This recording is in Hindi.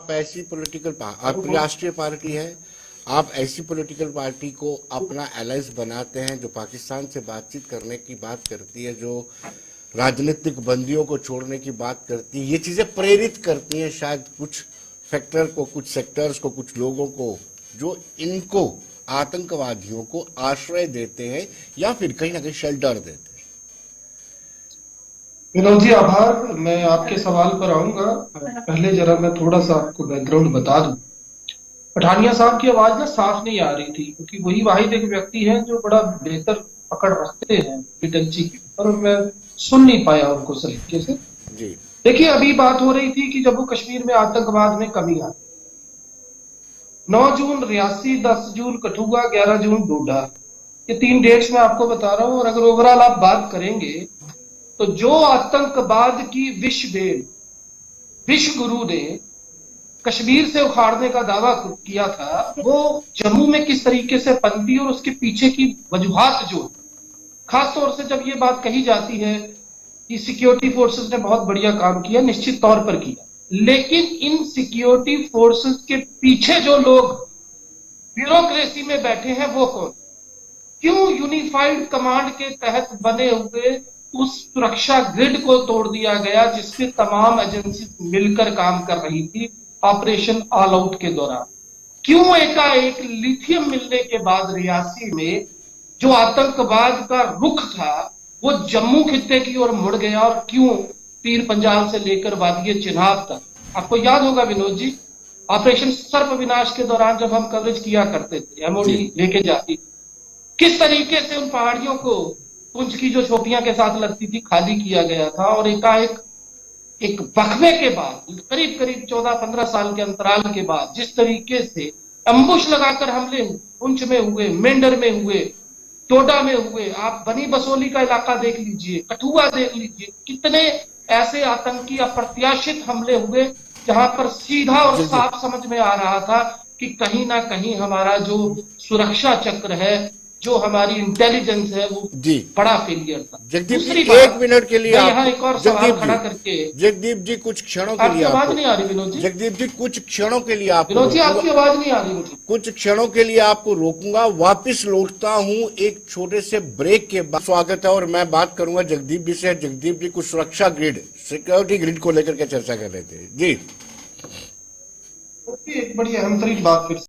आप ऐसी आपकी राष्ट्रीय पार्टी है, आप ऐसी पॉलिटिकल पार्टी को अपना अलायंस बनाते हैं जो पाकिस्तान से बातचीत करने की बात करती है, जो राजनीतिक बंदियों को छोड़ने की बात करती है। ये चीजें प्रेरित करती हैं शायद कुछ फैक्टर को, कुछ सेक्टर्स को, कुछ लोगों को, जो इनको आतंकवादियों को आश्रय देते हैं या फिर कहीं ना कहीं शेल्टर देते हैं। विनोद जी, आभार। मैं आपके सवाल पर आऊंगा। पहले जरा मैं थोड़ा सा आपको बैकग्राउंड बता दूं। पठानिया साहब की आवाज ना साफ नहीं आ रही थी, क्योंकि वही वाहिद एक व्यक्ति है जो बड़ा बेहतर पकड़ रखते हैं फ्रीक्वेंसी की, पर मैं सुन नहीं पाया उनको सही तरीके से। जी देखिए, अभी बात हो रही थी कि जम्मू कश्मीर में आतंकवाद में कमी आई। 9 जून रियासी, 10 जून कठुआ, 11 जून डोडा, ये 3 डेट्स मैं आपको बता रहा हूं। और अगर ओवरऑल आप बात करेंगे तो जो आतंकवाद की विश्व गुरु ने कश्मीर से उखाड़ने का दावा किया था, वो जम्मू में किस तरीके से पनपी और उसके पीछे की वजूहात जो, खासतौर से जब ये बात कही जाती है कि सिक्योरिटी फोर्सेस ने बहुत बढ़िया काम किया, निश्चित तौर पर किया, लेकिन इन सिक्योरिटी फोर्सेस के पीछे जो लोग ब्यूरोक्रेसी में बैठे हैं वो कौन? क्यों यूनिफाइड कमांड के तहत बने हुए उस सुरक्षा ग्रिड को तोड़ दिया गया जिसमें तमाम एजेंसी मिलकर काम कर रही थी ऑपरेशन ऑल आउट के दौरान? क्यों एकाएक लिथियम मिलने के बाद रियासी में जो आतंकवाद का रुख था वो जम्मू खित्ते की ओर मुड़ गया? और क्यों पीर पंजाल से लेकर वादिये चिनाब तक? आपको याद होगा विनोद जी, ऑपरेशन सर्प विनाश के दौरान जब हम कवरेज किया करते थे, एमओडी लेके जाती, किस तरीके से उन पहाड़ियों को पुंछ की जो चोटियां के साथ लगती थी खाली किया गया था। और एकाएक एक वक्फे के बाद, करीब करीब 14-15 साल के अंतराल के बाद, जिस तरीके से अम्बुश लगाकर हमले पुंछ में हुए, मेंढर में हुए, डोडा में हुए, आप बनी बसोली का इलाका देख लीजिए, कठुआ देख लीजिए, कितने ऐसे आतंकी अप्रत्याशित हमले हुए जहां पर सीधा और साफ समझ में आ रहा था कि कहीं ना कहीं हमारा जो सुरक्षा चक्र है, जो हमारी इंटेलिजेंस है, वो बड़ा फेलियर था। जगदीप जी, 1 मिनट के लिए यहाँ एक और सवाल खड़ा करके, जगदीप जी कुछ क्षणों के लिए, आवाज नहीं आ रही विनोद जी? जगदीप जी कुछ क्षणों के लिए विनोद जी, आपकी आवाज नहीं आ रही मुझे। कुछ क्षणों के लिए आपको रोकूंगा, वापिस लौटता हूं एक छोटे से ब्रेक के बाद। स्वागत है और मैं बात करूंगा जगदीप जी से। जगदीप जी कुछ सुरक्षा ग्रिड, सिक्योरिटी ग्रिड को लेकर के चर्चा कर रहे थे। जी, एक बड़ी अहम तरीन बात फिर